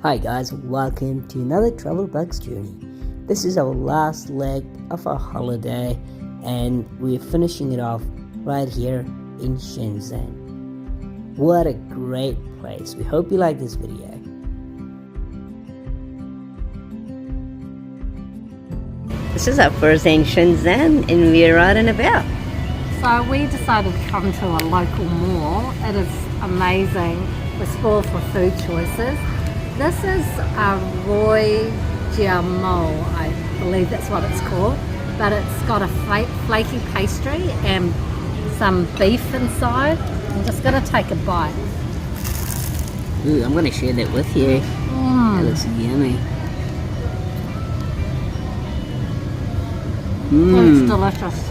Hi guys, welcome to another Travel Bugs journey. This is our last leg of our holiday and we're finishing it off right here in Shenzhen. What a great place. We hope you like this video. This is our first day in Shenzhen and we're out and about. So we decided to come to a local mall. It is amazing. We're spoiled for food choices. This is a Roy Jiamo, I believe that's what it's called, but it's got a flaky pastry and some beef inside. I'm just going to take a bite. Ooh, I'm going to share that with you. That looks yummy. It's delicious.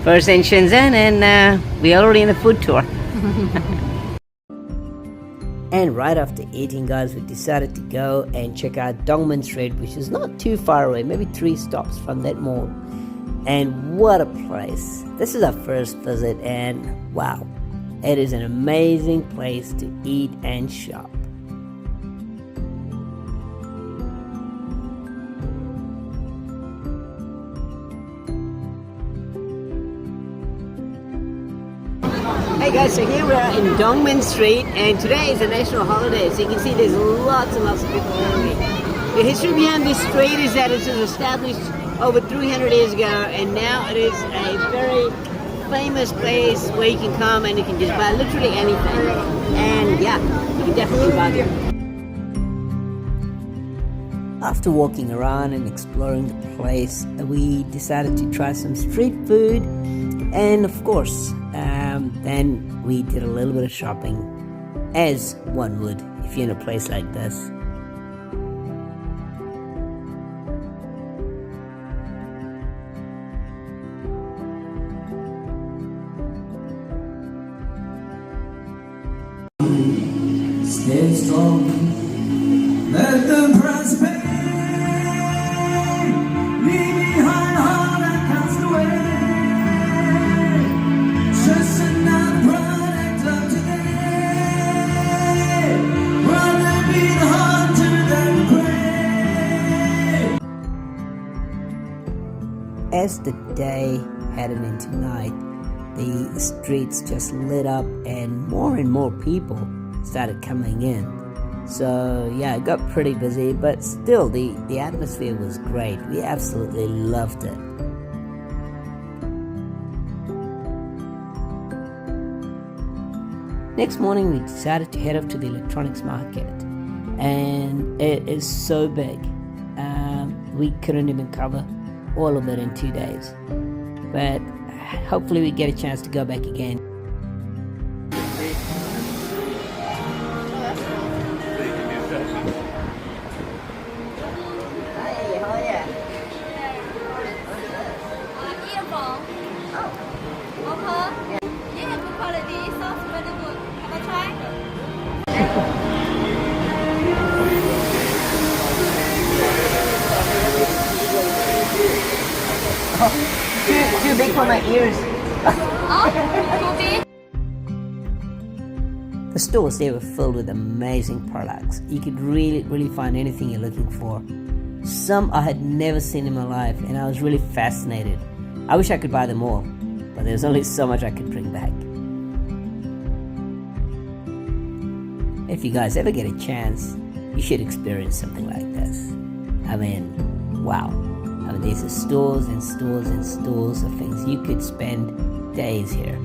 First in Shenzhen and we're already in the food tour. And right after eating, guys, we decided to go and check out Dongmen Street, which is not too far away, maybe 3 stops from that mall. And what a place. This is our first visit and wow, it is an amazing place to eat and shop. Hey guys, so here we are in Dongmen Street and today is a national holiday, so you can see there's lots and lots of people around me. The history behind this street is that it was established over 300 years ago and now it is a very famous place where you can come and you can just buy literally anything. And yeah, you can definitely buy there. After walking around and exploring the place, we decided to try some street food and of course, then we did a little bit of shopping, as one would if you're in a place like this. Stay strong, let the price pay. Leave behind all that comes away. Just another product of today. Rather be the hunter than the prey. As the day headed into night, the streets just lit up and more people started coming in. So yeah, it got pretty busy, but still the atmosphere was great. We absolutely loved it. Next morning we decided to head up to the electronics market and it is so big. We couldn't even cover all of it in 2 days, but hopefully we get a chance to go back again. Too big for my ears. The stores there were filled with amazing products. You could really find anything you're looking for. Some I had never seen in my life and I was really fascinated. I wish I could buy them all, but there's only so much I could bring back. If you guys ever get a chance, you should experience something like this. I mean, wow. I mean, there's stores and stores and stores of things. You could spend days here.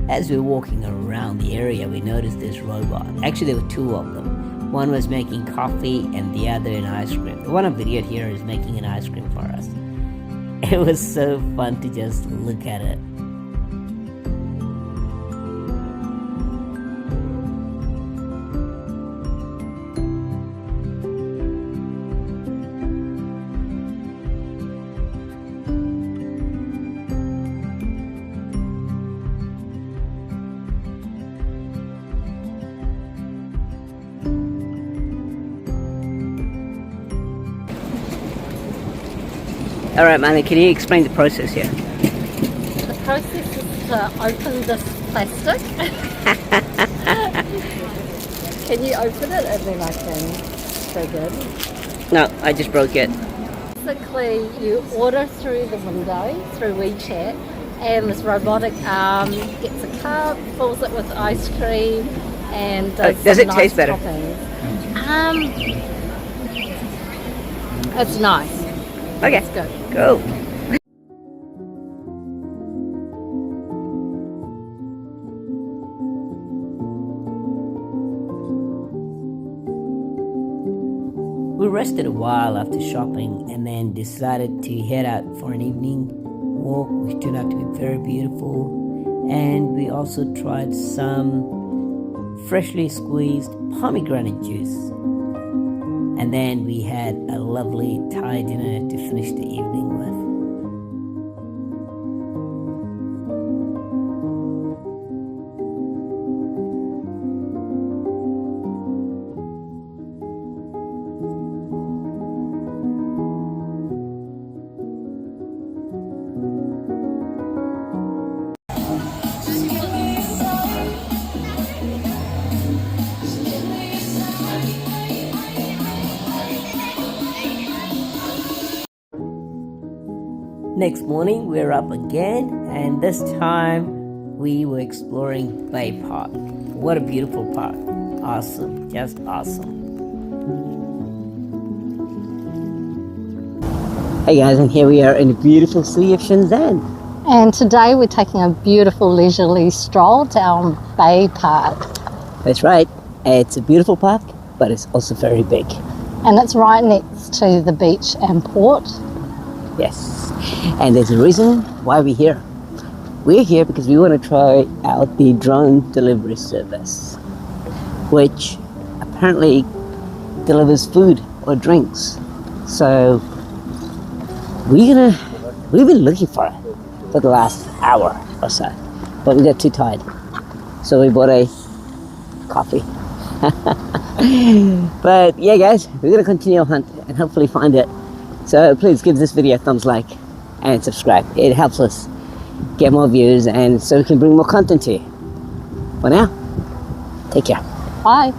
As we were walking around the area, we noticed this robot. Actually, there were 2 of them. One was making coffee and the other an ice cream. The one on video here is making an ice cream for us. It was so fun to just look at it. Alright, Manny, can you explain the process here? The process is to open this plastic Can you open it and then I can begin? No, I just broke it. Basically, you order through the window, through WeChat, and this robotic arm gets a cup, fills it with ice cream, and Does some it taste better? toppings. It's nice. Okay, It's good. go. We rested a while after shopping and then decided to head out for an evening walk, which turned out to be very beautiful. And we also tried some freshly squeezed pomegranate juice. And then we had a lovely Thai dinner to finish the evening with. Next morning, we're up again, and this time we were exploring Bay Park. What a beautiful park. Awesome, just awesome. Hey guys, and here we are in the beautiful city of Shenzhen. And today we're taking a beautiful leisurely stroll down Bay Park. That's right, it's a beautiful park, but it's also very big. And it's right next to the beach and port. Yes, and there's a reason why we're here. We're here because we want to try out the drone delivery service, which apparently delivers food or drinks. So we've been looking for it for the last hour or so, but we got too tired. So we bought a coffee. But yeah guys, we're gonna continue our hunt and hopefully find it. So please give this video a thumbs like and subscribe. It helps us get more views and so we can bring more content to you. For now, take care. Bye.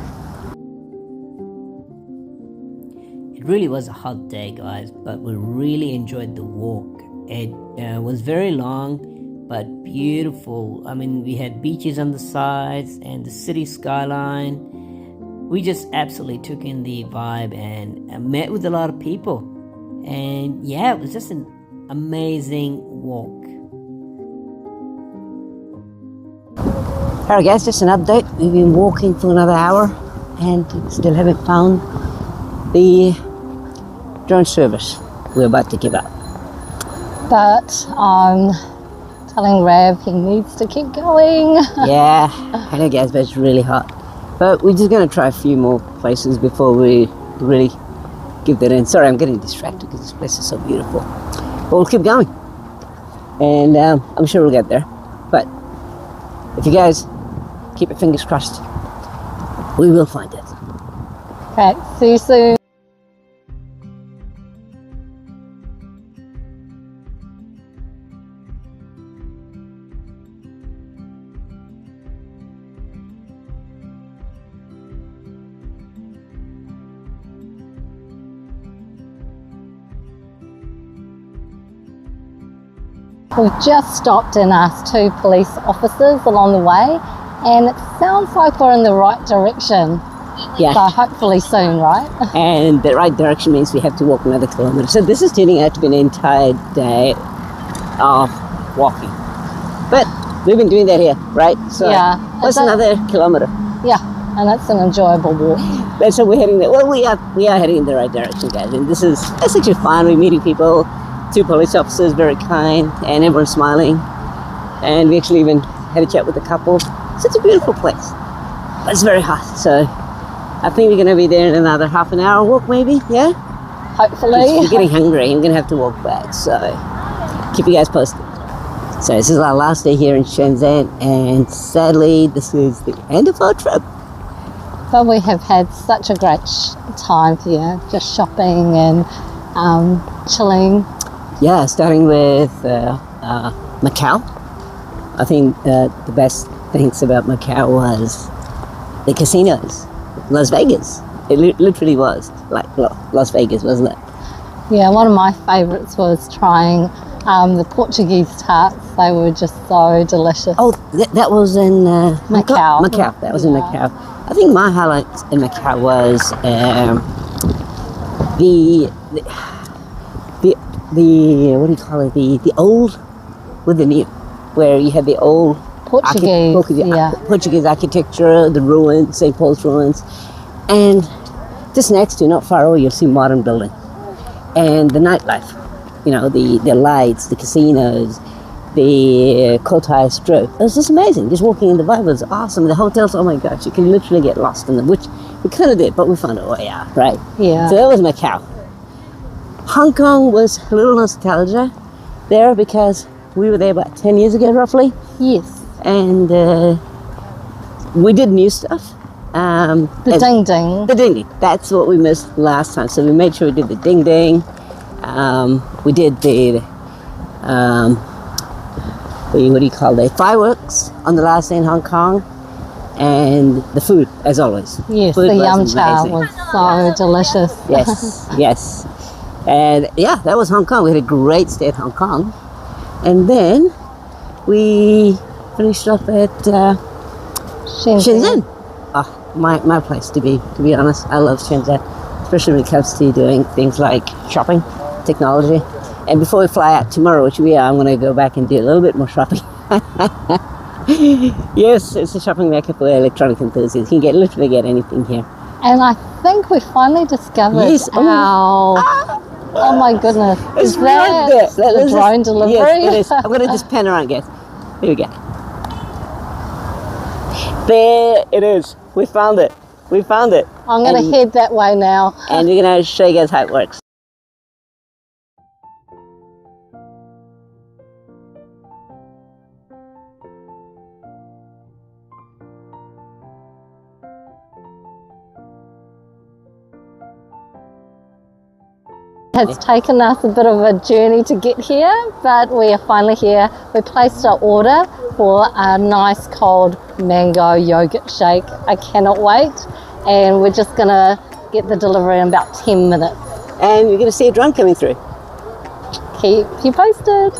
It really was a hot day, guys, but we really enjoyed the walk. It was very long but beautiful. I mean, we had beaches on the sides and the city skyline. We just absolutely took in the vibe and met with a lot of people. And yeah, it was just an amazing walk. Alright guys, just an update. We've been walking for another hour and still haven't found the drone service. We're about to give up. But I'm telling Rav he needs to keep going. Yeah, I know guys, but it's really hot. But we're just going to try a few more places before we really give that in. Sorry, I'm getting distracted because this place is so beautiful. But we'll keep going. And I'm sure we'll get there. But if you guys keep your fingers crossed, we will find it. Okay, see you soon. We've just stopped and asked 2 police officers along the way, and it sounds like we're in the right direction. Yeah. So hopefully soon, right? And the right direction means we have to walk another kilometer. So this is turning out to be an entire day of walking. But we've been doing that here, right? So Yeah. what's another kilometer? Yeah, and it's an enjoyable walk. And so we're heading there. Well, we are heading in the right direction, guys. And it's actually fun. We're meeting people. 2 police officers, very kind, and everyone's smiling. And we actually even had a chat with a couple. So it's a beautiful place. But it's very hot, so I think we're going to be there in another half an hour walk, maybe, yeah? Hopefully. We're getting hungry. I'm going to have to walk back, so keep you guys posted. So this is our last day here in Shenzhen, and sadly, this is the end of our trip. But we have had such a great time here, just shopping and chilling. Yeah, starting with Macau. I think the best things about Macau was the casinos. Las Vegas. It literally was like Las Vegas, wasn't it? Yeah, one of my favourites was trying the Portuguese tarts. They were just so delicious. Oh, that was in Macau. Macau. That was in Macau. I think my highlight in Macau was the what do you call it? The old with the new, where you had the old Portuguese, Portuguese architecture, the ruins, St. Paul's ruins, and just next to, not far away, you'll see modern building and the nightlife. You know, the lights, the casinos, the Cotai Strip. It was just amazing. Just walking in, the vibe was awesome. The hotels, oh my gosh, you can literally get lost in them, which we kind of did, but we found a way out, right? Yeah. So that was Macau. Hong Kong was a little nostalgia there because we were there about 10 years ago, roughly. Yes. And we did new stuff. The ding ding. The ding ding. That's what we missed last time. So we made sure we did the ding ding. We did the what do you call it? Fireworks on the last day in Hong Kong, and the food, as always. Yes, Food the yum was cha amazing. was so delicious. Yes, yes. And yeah, that was Hong Kong. We had a great stay at Hong Kong, and then we finished up at Shenzhen. Oh, my place to be honest. I love Shenzhen, especially when it comes to doing things like shopping, technology. And before we fly out tomorrow, which we are, I'm going to go back and do a little bit more shopping. Yes, it's a shopping mecca for electronic enthusiasts. You can literally get anything here. And I think we finally discovered Yes, oh my goodness. It's Is right that there. the drone delivery? Yes, it is. I'm going to just pan around, guys. Here we go. There it is. We found it. We found it. I'm going to head that way now. And we're going to show you guys how it works. It's taken us a bit of a journey to get here, but we are finally here. We placed our order for a nice cold mango yogurt shake. I cannot wait. And we're just gonna get the delivery in about 10 minutes. And you're going to see a drone coming through. Keep you posted.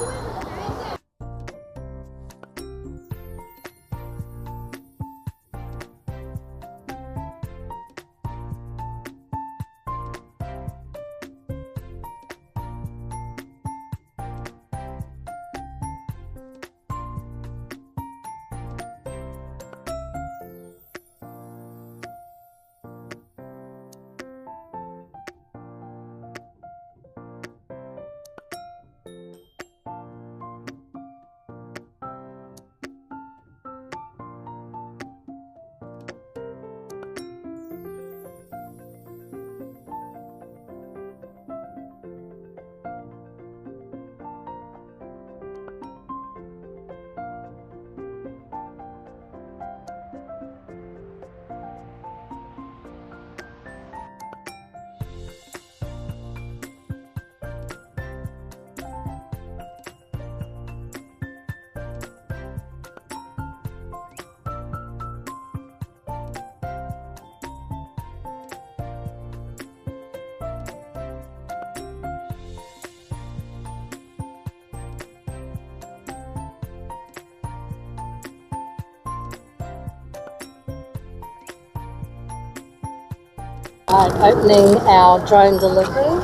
Opening our drone delivery.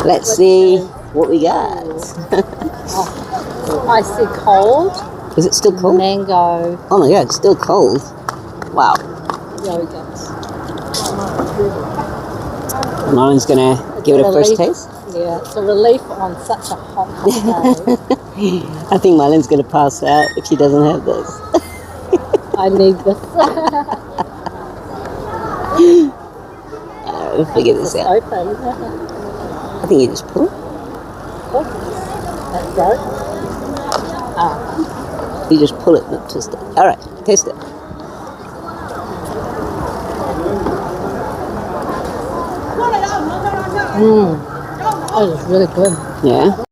Let's see what we got. Icy cold. Is it still cold? Mango Oh my god, it's still cold. Wow. yogurt. Marlon's going to give it a first taste. Yeah, it's a relief on such a hot day. I think Marlon's going to pass out if she doesn't have this. I need this. We'll figure this out. Open. I think you just pull it. That's right. You just pull it, not twist it. Alright, taste it. Oh, it's really good. Yeah.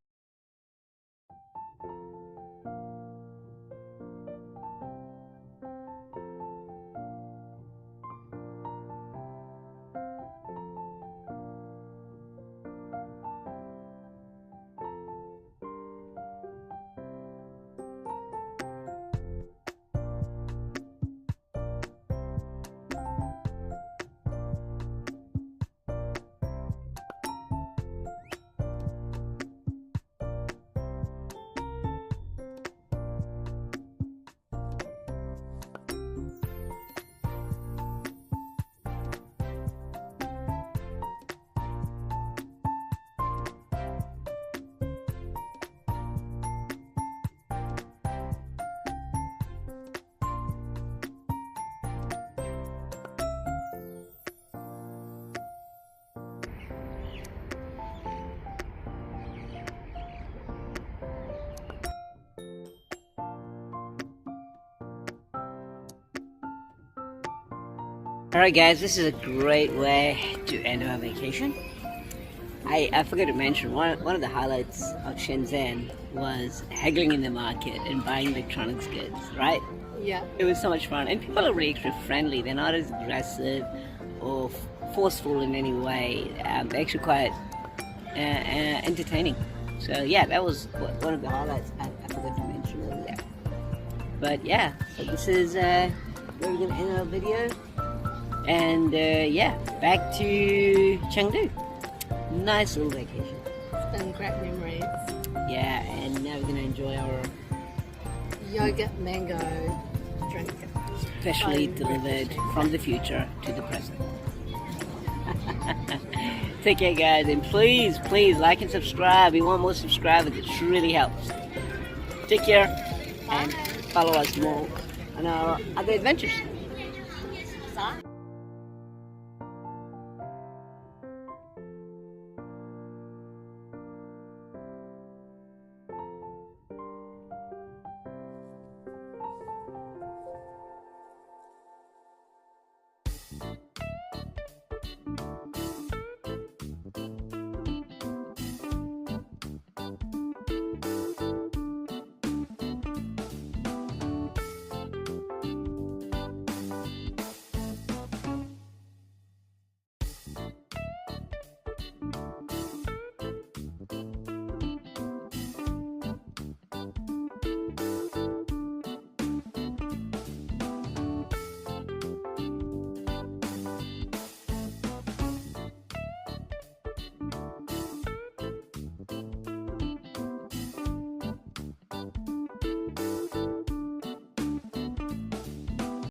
Alright guys, this is a great way to end our vacation. I forgot to mention, one of the highlights of Shenzhen was haggling in the market and buying electronics goods, right? Yeah. It was so much fun, and people are really extra friendly. They're not as aggressive or forceful in any way. They're actually quite entertaining. So yeah, that was one of the highlights I forgot to mention earlier. But yeah, so this is where we're going to end our video. And yeah, back to Chengdu. Nice little vacation. It's been great memories. Yeah, and now we're going to enjoy our Yogurt mango drink. specially Fun. delivered from the future to the present. Take care guys, and please like and subscribe. We want more subscribers, it really helps. Take care and follow us more on our other adventures. Bye.